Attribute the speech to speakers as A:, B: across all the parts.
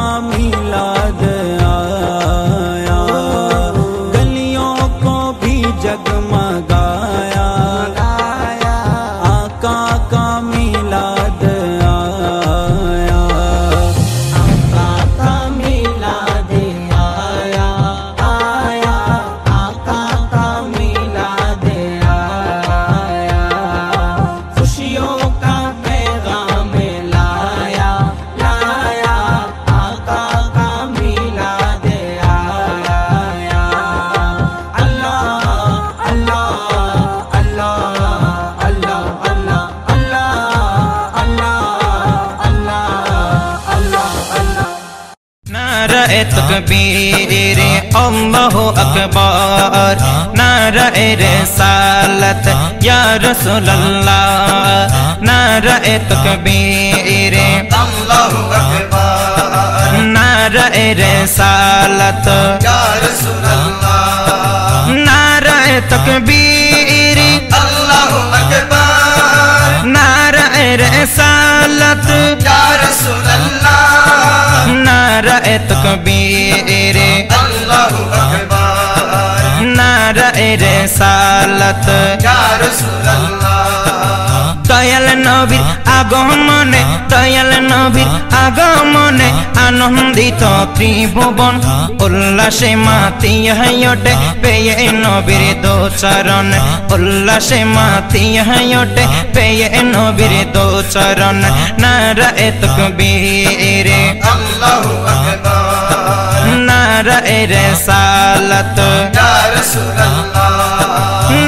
A: का मिलाद आया, गलियों को भी जगमगाया, आका का मिलाद आया, आका का मिलाद आया, आया आका का मिलाद आया, खुशियों का पैगाम लाया, लाया आका का मिलाद आया। अल्लाह अल्लाह अल्लाह अल्लाह अल्लाह अल्लाह अल्लाह अल्लाह अल्लाह।
B: नारे तकबीर अल्लाहु अकबर, नारे रिसालत या रसूल अल्लाह, नारे तकबीर
C: अल्लाहु अकबर,
B: नारे रिसालत
C: या रसूल अल्लाह,
B: नारे तकबीर
C: अल्लाहु अकबर,
B: नारे रिसालत
C: या रसूल अल्लाह,
B: नारे तकबीर
C: अल्लाहु अकबर,
B: नारे रिसालत
C: या रसूल अल्लाह।
B: दयाल नबीर আগমনে, দয়াল নবীর আগমনে আনন্দিত ত্রিভুবন, উল্লাসে মাতিয়া ওঠে পেয়ে নবীর দোচরণ, উল্লাসে মাতিয়া ওঠে পেয়ে নবীর দোচরণ। নারায়ে তাকবীর
C: अल्लाहु अकबर,
B: নারায়ে রিসালাত
C: या रसूल अल्लाह,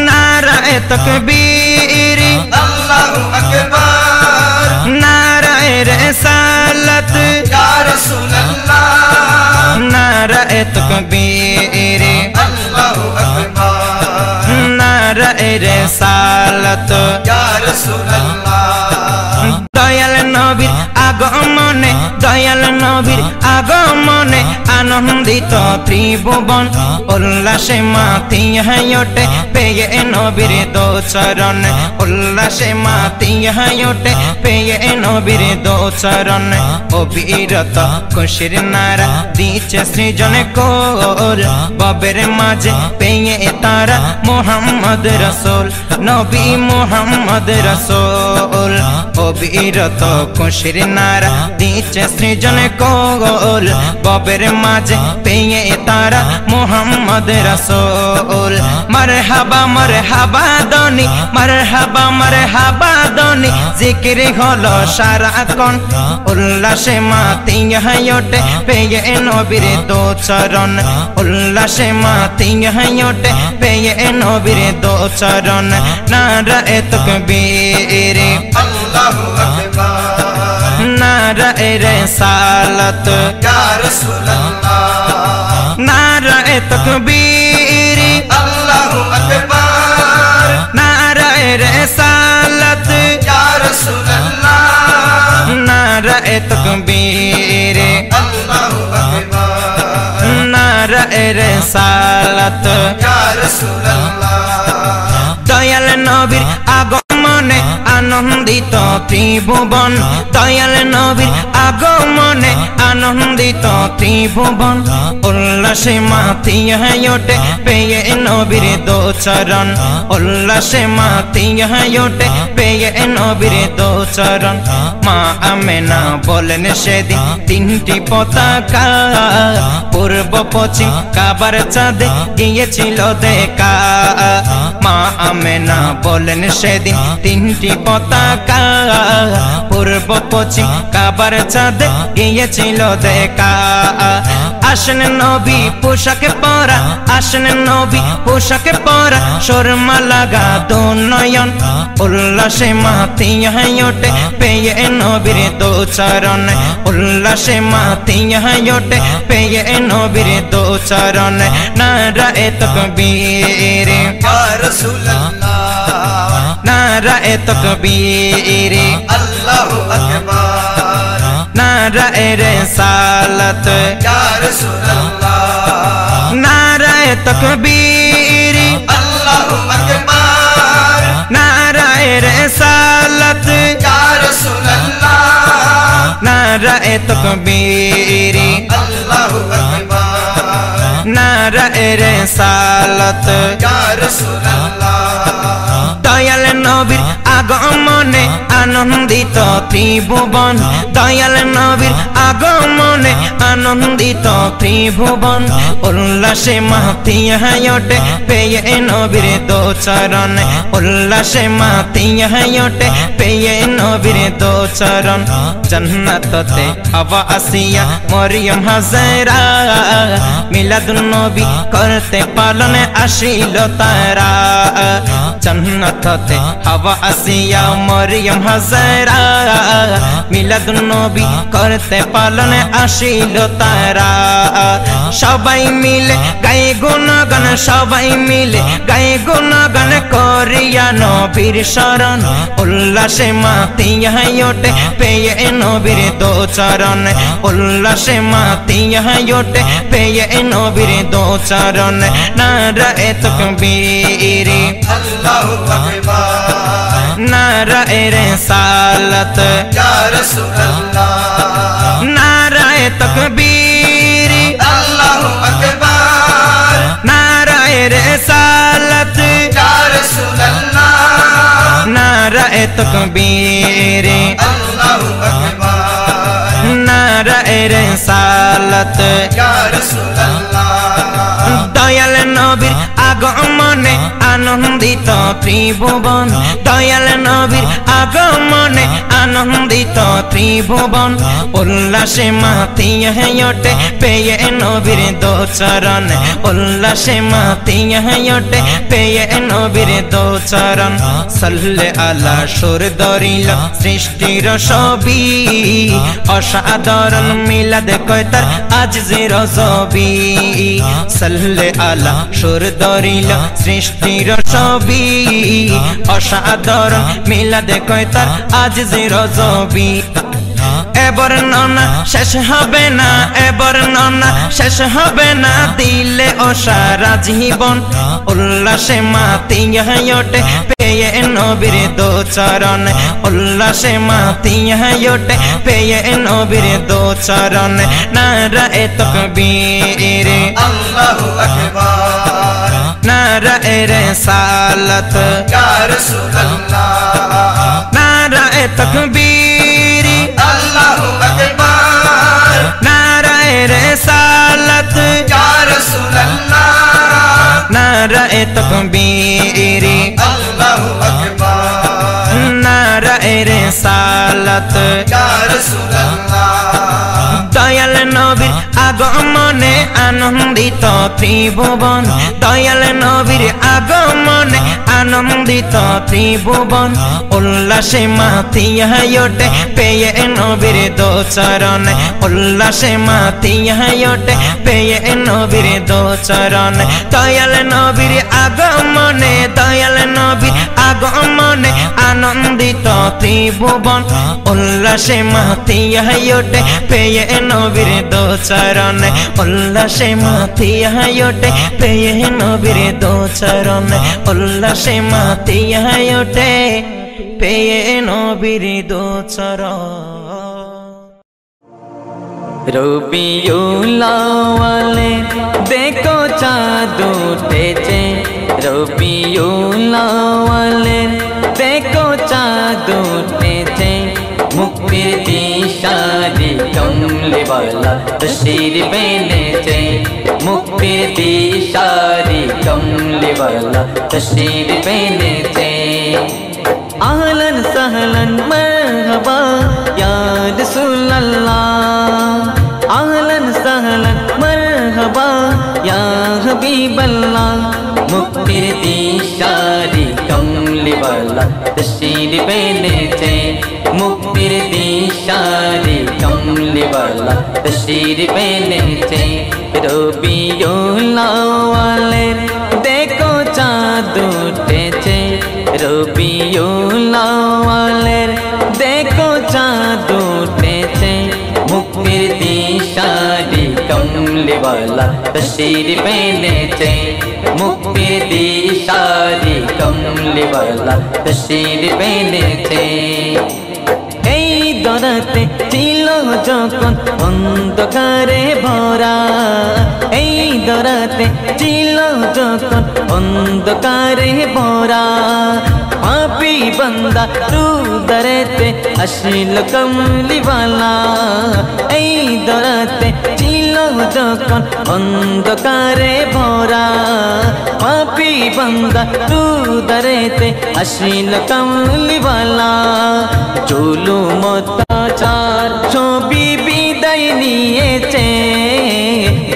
B: নারায়ে তাকবীর
C: अल्लाहु अकबर,
B: नाराये रिसालत
C: या रसूल अल्लाह,
B: नाराये तकबीर
C: अल्लाहु अकबर,
B: नाराये रिसालत
C: या रसूल अल्लाह।
B: दयाल नबीर আগমনে, দয়াল নবীর আগমনে আনন্দিত ত্রিভুবন, উল্লাসে মাতিয়া ওঠে পেয়ে নবীর দোচরণ, উল্লাসে মাতিয়া ওঠে পেয়ে নবীর দোচরণ। অবিরত খুশির নারা দিচ্ছে সৃজন কোল, ববের মাঝে পেয়ে তারা মুহাম্মদ রসুল, নবী মুহাম্মদ রসুল। অবিরত খুশির নারা দিচ্ছে সৃজন কোল, ববের মাঝে পেয়ে তারা মুহাম্মদ রসুল। মারহাবা মারহাবা দনি, মারহাবা মারহাবা দনি জিকির হলো সারাক্ষণ, উল্লাসে মাতিয়া ওঠে পেয়ে নবীর দোচরণ, উল্লাসে মাতিয়া ওঠে পেয়ে নবীর দোচরণ। নারায়ে তাকবীর
C: अल्लाहु अकबर,
B: नाराये रिसालत
C: या रसूल अल्लाह,
B: नाराये तकबीर
C: अल्लाहु अकबर,
B: नाराये रिसालत
C: या रसूल अल्लाह,
B: नाराये तकबीर
C: अल्लाहु अकबर,
B: नाराये रिसालत
C: या रसूल अल्लाह।
B: दयाल नबीर আগমনে আনন্দিত ত্রিভুবন, দয়াল নবীর আগমনে আনন্দিত ত্রিভুবন, উল্লাসে মাতিয়া ওঠে পেয়ে নবীর দোচরণ, উল্লাসে মাতিয়া ওঠে পেয়ে নবীর দোচরণ। মা আমেনা বলেন সেদিন তিনটি পতাকা, পূর্ব পশ্চিম কাবার চাঁদে গিয়েছিল দেখা। মা আমেনা বলেন সেদিন তিনটি পতাকা, পূর্ব পশ্চিম কাবার চাঁদে গিয়েছিল দেখা। আসেন নবী পোশাকে পরা, আসেন নবী পোশাকে পরা, সুরমা লাগা দু নয়ন, উল্লাসে মাতিয়া ওঠে পেয়ে নবীর দোচরণ, উল্লাসে মাতিয়া ওঠে পেয়ে নবীর দোচরণ। নারায়ে তাকবীর
C: या रसूल अल्लाह,
B: नाराये तकबीर
C: अल्लाहु अकबर,
B: नाराये रिसालत
C: या रसूल अल्लाह,
B: नाराये तकबीर
C: अल्लाहु अकबर,
B: नाराये रिसालत
C: या रसूल अल्लाह,
B: নারায়ে তাকবীর
C: अल्लाहु अकबर
B: নারায়ে রিসালাত
C: या रसूल अल्लाह
B: দয়াল নবীর আগমনে আনন্দিত ত্রিভুবন দয়াল নবীর আগমনে আনন্দিত ত্রিভুবন উল্লাসে মাতিয়া ওঠে পেয়ে নবীর দো চরণ উল্লাসে মাতিয়া ওঠে পেয়ে নবীর দো চরণ জান্নাততে হাওয়া আসিয়া মরিয়ম হাজরা মিলাদুন নবী করতে পালনে আসিল তারা জান্নাততে হাওয়া আসিয়া মরিয়ম হাজরা মিলাদুন নবী করতে পালনে আসিল তারা সবাই মিলে গায়ে গুণগান সবাই মিলে গায়ে গুণগান করিয়া নবীর শরণ উল্লাসে মাতিয়া ওঠে পেয়ে নবীর দো চরণ উল্লাসে মাতিয়া ওঠে পেয়ে নবীর দো চরণ নারায়ে তাকবীর
C: अल्लाहु अकबर
B: नाराए रिसालत
C: या रसूल अल्लाह
B: नाराए तकबीर
C: अल्लाहु अकबर
B: नाराए रिसालत
C: या रसूल अल्लाह
B: नाराए तकबीर
C: अल्लाहु अकबर
B: नाराए रिसालत
C: या रसूल अल्लाह
B: দয়াল নবীর আগমনে আনন্দিত ত্রিভুবন দয়াল নবীর আগমনে আনন্দিত ত্রিভুবন উল্লাসে মাতিয়া ওঠে পেয়ে নবীর দো চরণ উল্লাসে মাতিয়া ওঠে পেয়ে নবীর দো চরণ সাল্লে আলা সুর দরিল সৃষ্টির ছবি অসাধারণ মিলাদ কয়তার আজ জিরজবি সাল্লে আলা সুর দরিল সৃষ্টির ছবি অসাধারণ মিলাদ কয়তার আজ জিরজবি এবার ননা শেষ হবে না এবার ননা শেষ হবে না দিলে ও সারা জীবন উল্লাসে মাতিয়া ওঠে পেয়ে নবীর দো চরণ উল্লাসে মাতিয়া ওঠে পেয়ে নবীর দো চরণ নারায়ে তাকবীর
C: अल्लाहु अकबर
B: नाराए रिसालत
C: या रसूल अल्लाह
B: नाराए तकबीर
C: अल्लाहु अकबर
B: नाराए रिसालत
C: या रसूल अल्लाह
B: नाराए तकबीर
C: अल्लाहु अकबर
B: नाराए रिसालत
C: या रसूल अल्लाह
B: দয়াল নবীর আগমনে আনন্দিত ত্রিভুবন দয়াল নবীর আগমনে আনন্দিত ত্রিভুবন উল্লাসে মাতিয়া ওঠে পেয়ে নবীর দো চরণ উল্লাসে মাতিয়া ওঠে পেয়ে নবীর দো চরণ দয়াল নবীর আগমনে দয়াল নবীর আগমনে আনন্দিত ত্রিভুবন উল্লাসে মাতিয়া ওঠে পেয়ে নবীর দো চরণ উল্লাসে মাতিয়া ওঠে পেয়ে নবীর দো চরণ উল্লাসে মাতিয়া ওঠে পেয়ে নবীর দো চরণ
A: রবিউল আউয়ালে দেখো চাঁদ উঠেছে রবিউল আউয়ালে দেখো চাঁদ উঠেছে মুক্তির দিশারি কমলিওয়ালা তশরিফ এনেছে মুক্তির দিশারি কমলিওয়ালা তশরিফ এনেছে আহলান সাহলান মারহাবা ইয়া রাসূলুল্লাহ আহলান সাহলান মারহাবা ইয়া হাবিবাল্লাহ মুক্তির দিশারি কমলিওয়ালা তশরিফ এনেছে মুক্তির দিশারি কমলিওয়ালা তশরিফ এনেছে রবিউল আউয়ালের দেখো চাঁদ উঠেছে রবিউল আউয়ালের দেখো চাঁদ উঠেছে মুক্তির দিশারি কমলিওয়ালা তশরিফ এনেছে মুক্তির দিশারি কমলিওয়ালা তশরিফ এনেছে এই দরাতে ছিল যখন অন্ধকারে ভরা, এই দরাতে ছিল যখন অন্ধকারে ভরা, পাপী বান্দা রুদরেতে আসিল কমলিওয়ালা, এই দরাতে ছিল যখন অন্ধকারে ভরা, পাপী বান্দা রুদরেতে আসিল কমলিওয়ালা, জুলুম অত্যাচার সবই বিদায় নিয়েছে,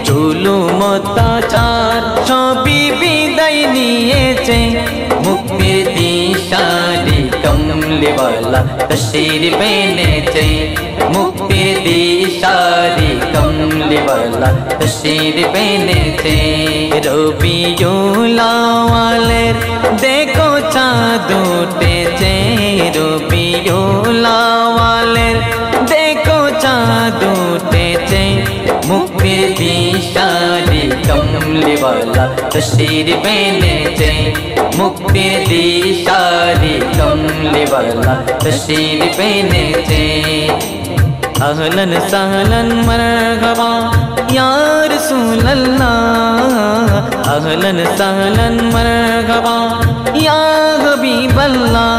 A: জুলুম অত্যাচার সবই বিদায় নিয়েছে, মুক্তির দিশারি কমলিওয়ালা তশরিফ এনেছে, মুক্তির দিশারি কমলিওয়ালা তশরিফ এনেছে। রবিউল আউয়ালের দেখো চাঁদ উঠেছে, রবিউল আউয়ালের দেখো চাঁদ উঠেছে, মুক্তির দিশারি কমলিওয়ালা তশরিফ এনেছে, মুক্তির দিশারি কমলিওয়ালা তশরিফ এনেছে। अहलन सहलन मरहबा या रसूल अल्लाह, अहलन सहलन मरहबा या हबीब अल्लाह,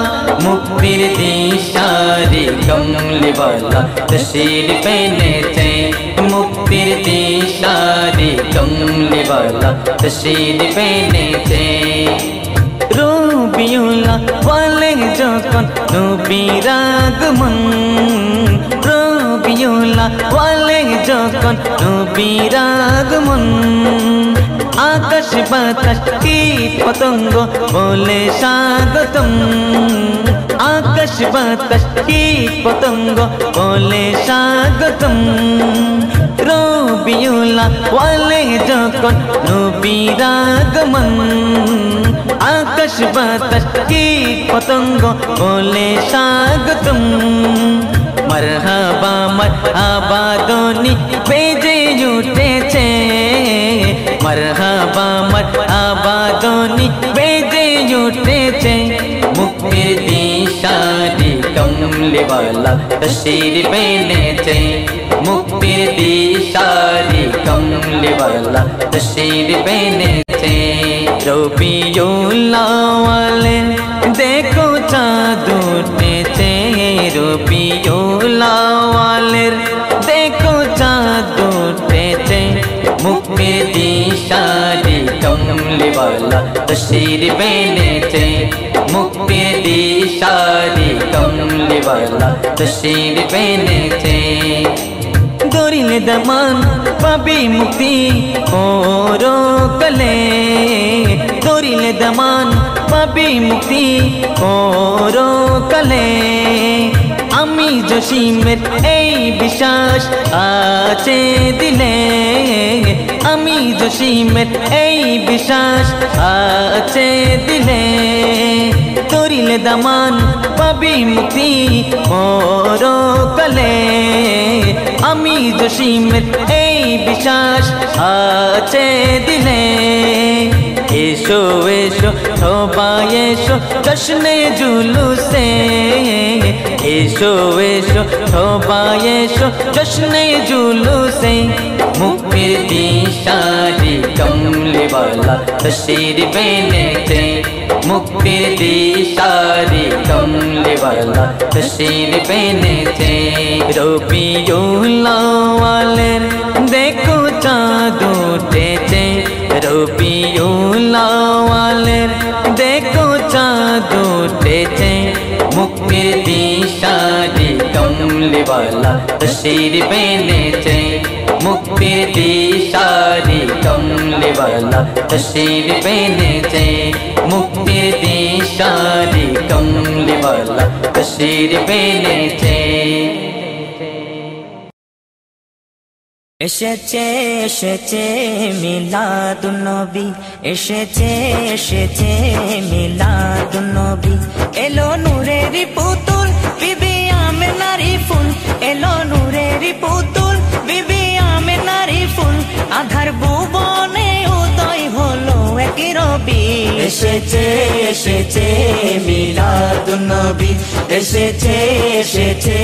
A: मुक्तिर दिशारी कमलिवाला तशरीफ लेते, मुक्तिर दिशारी कमलिवाला तशरीफ लेते। রবিউল আউয়ালে যখন নবীর আগমন, রবিউল আউয়ালে যখন নবীর আগমন, আকাশ বাতাস কীট পতঙ্গ বলে স্বাগতম, আকাশ বাতাস কীট পতঙ্গ বলে স্বাগতম। রবিউল আউয়ালে যখন নবীর আগমন, আকাশ বাতাস কীট পতঙ্গ বলে স্বাগতম। মরহাবা মরহাবা ধ্বনি বেজে উঠেছে, মরহাবা মরহাবা ধ্বনি বেজে উঠেছে, মুক্তির দিশারি কমলিওয়ালা তশরিফ এনেছে, মুক্তির দিশারি কমলিওয়ালা তশরিফ এনেছে। রবিউল আউয়ালে দেখো চাঁদ উঠেছে, রবিউল আউয়ালের দেখো চাঁদ উঠেছে, মুক্তির দিশারি কমলিওয়ালা তশরিফ এনেছে, মুক্তির দিশারি কমলিওয়ালা তশরিফ এনেছে। ধরিলে দামান পাবি মুক্তি পরকালে, ধরিলে দামান পাবি মুক্তি পরকালে, আমি জসিমের এই বিশ্বাস আছে দিলে, আমি জসিমের এই বিশ্বাস আছে দিলে, ধরিলে দামান পাবি মুক্তি পরকালে, আমি জসিমের এই বিশ্বাস আছে দিলে। এসো এসো সবাই এসো জশ্নে জুলুসে, এসো এসো সবাই এসো জশ্নে জুলুসে, মুক্তির দিশারি কমলিওয়ালা তশরিফ এনেছে, মুক্তির দিশারি কমলিওয়ালা তশরিফ এনেছে। রবিউল আউয়ালের দেখো চাঁদ উঠেছে, রবিউল আউয়ালের দেখো চাঁদ উঠেছে, মুক্তির দিশারি কমলিওয়ালা তশরিফ এনেছে, মুক্তির দিশারি কমলিওয়ালা তশরিফ এনেছে, মুক্তির দিশারি কমলিওয়ালা তশরিফ এনেছে।
D: এসেছে এসেছে মিলাদুন্নবী, এসেছে এসেছে মিলাদুন্নবী, এলো নূরের পুতুল বিবি আমেনার ফুল, এলো নূরের পুতুল বিবি আমেনার ফুল, আধার ভুবনে উদয় হলো এক রবি। এসেছে এসেছে মিলাদুন নবী এসেছে এসেছে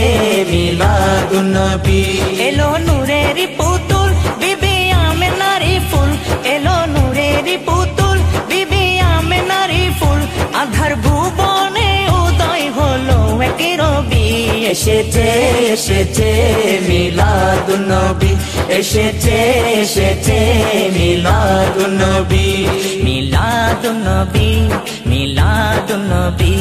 D: মিলাদুন নবী এলো নূরের পুতুল বিবি আমেনার ফুল এলো নূরের পুতুল বিবি আমেনার ফুল আধার ভুবনে উদয় হলো এক রবি এসেছে এসেছে মিলাদুন নবী এসেছে এসেছে মিলাদুন নবী মিলাদুন নবী মিলাদুন নবী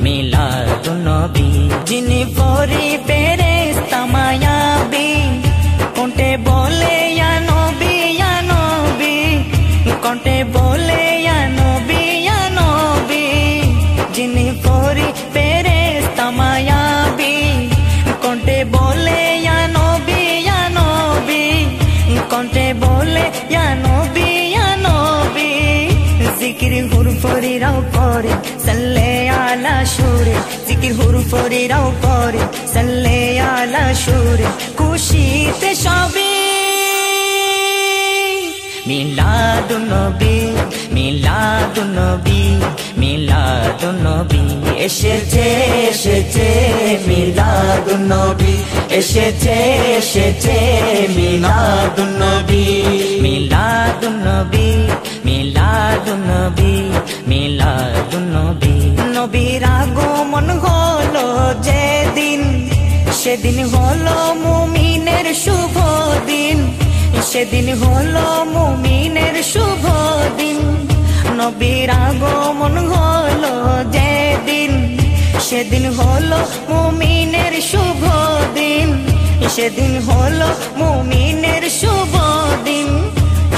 D: মিলাদুন নবী যিনি পরি ফেরেশতা মায়াবী কোনটে বলে ইয়া নবী ইয়া নবী কোনটে বলে ইয়া নবী ইয়া নবী যিনি পরি ফেরেশতা মায়াবী কোনটে বলে ইয়া নবী ইয়া নবী কোনটে বলে ইয়া নবী ইয়া নবী জিকির হুরফরিরাও করে সাল্লে আলা সুরে জিকির হুরফরিরাও করে সাল্লে আলা সুরে খুশিতে সবে মিলাদুন নবী মিলাদুন নবী মিলাদুন নবী এসেছে এসেছে মিলাদুন নবী এসেছে এসেছে মিলাদুন নবী মিলাদুন নবী মিলাদুন নবী মিলাদুন নবী নবীর আগমন হলো যেদিন সেদিন হলো মুমিনের শুভ দিন সেদিন হলো মুমিনের শুভ দিন নবীর আগমন হলো যেদিন সেদিন হলো মুমিনের শুভ দিন সেদিন হলো মুমিনের শুভ দিন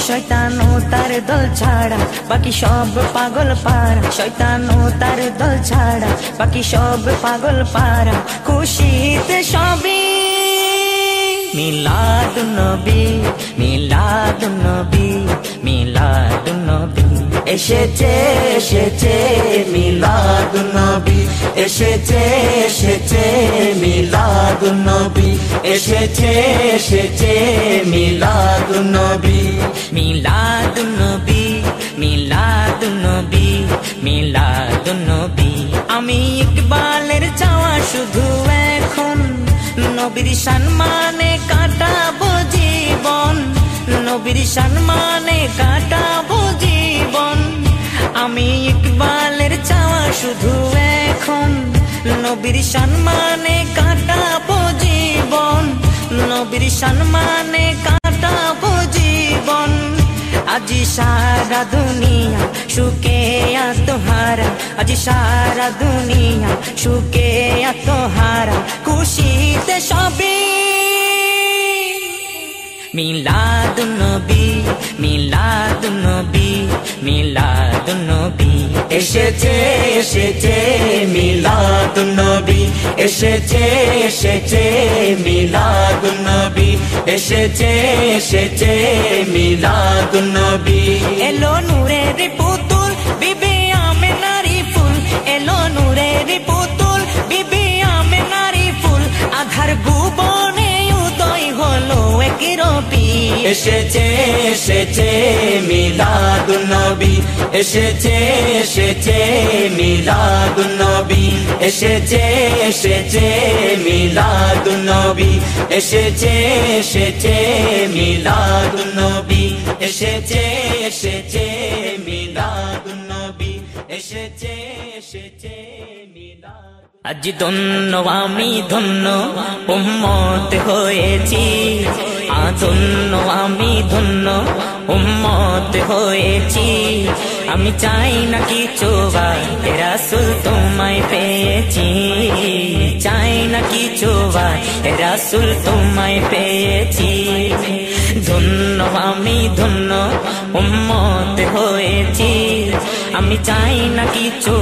D: শয়তান ও তার দল ছাড়া বাকি সব পাগল পারা শয়তান ও তার দল ছাড়া বাকি সব পাগল পারা খুশিতে সবই মিলাদুন নবী মিলাদুন নবী মিলাদুন নবী এসেছে এসেছে মিলাদুন নবী এসেছে এসেছে মিলাদুন নবী এসেছে এসেছে মিলাদুন নবী মিলাদুন নবী মিলাদুন নবী মিলাদুন নবী আমি ইকবালের চাওয়া শুধু এখন নবীর সম্মানে কাটাবো জীবন নবীর সম্মানে কাটাবো জীবন আমি ইকবালের চাওয়া শুধু এখন নবীর সম্মানে কাটাবো জীবন নবীর সম্মানে কাটাবো জীবন আজি সারা দুনিয়া সুখে আত্মহারা আজি সারা দুনিয়া সুখে আত্মহারা খুশিতে সবে মিলাদুন নবী মিলাদুন নবী মিলাদুন নবী এসেছে এসেছে মিলাদুন নবী এসেছে এসেছে মিলাদুন নবী এসেছে এসেছে মিলাদুন নবী এলো নূরের পুতুল বিবি আমেনার ফুল এলো নূরের পুতুল বিবি আমেনার ফুল আধার ভুবনে উদয় হলো এক রবি এসেছে এসেছে মিলাদুন নবী এসেছে এসেছে মিলাদুন নবী এসেছে এসেছে মিলাদুন নবী এসেছে এসেছে মিলাদুন নবী এসেছে এসেছে মিলাদুন নবী এসেছে এসেছে মিলাদুন আজ ধন্য আমি ধন্য উম্মত হয়েছি ধন্য আমি ধন্য উম্মত হয়েছি আমি চাই না কিছু রাসূল তোমায় পেয়েছি চাই না কিছু রাসূল তোমায় পেয়েছি ধন্য আমি ধন্য উম্মত হয়েছি আমি চাই না কিছু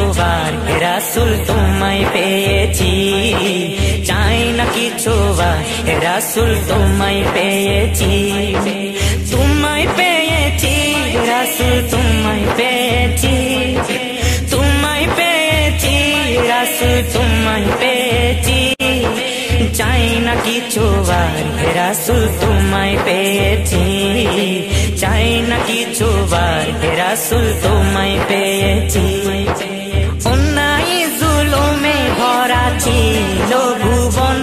D: রাসূল তোমায় পেয়েছি চাই না কিছু রাসূল তোমায় পেয়েছি তোমায় পেয়েছি রাসূল তোমায় পেয়েছি তোমায় পেয়েছি রাসূল তোমায় পেয়েছি চাই না কিছু রাসূল তোমায় পেয়েছি চাই না কিছু রাসূল রাসূল তোমায় পেয়েছি অন্যায় জুলুমে ভরা ছিল ভুবন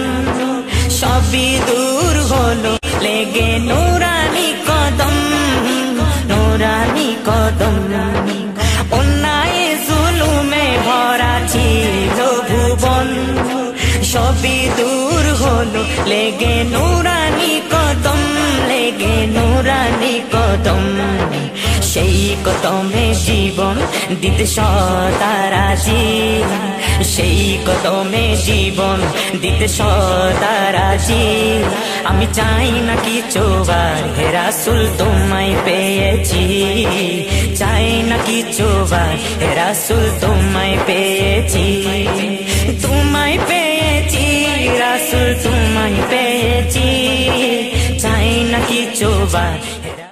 D: সবই দূর হলো লেগে নুরানি কদম নুরানি কদম অন্যায় জুলুমে ভরা ছিল ভুবন সবই দূর হলো লেগে নুরানি কদম লেগে নুরানি কদম সেই কদমে জীবন দিতে সদা রাজি সেই কদমে জীবন দিতে সদা রাজি আমি চাই না কিছু বার হে রাসূল তোমায় পেয়েছি চাই না কিছু বার হে রাসূল তোমায় পেয়েছি তোমায় পেয়েছি রাসূল তোমায় পেয়েছি চাই না কিছু বার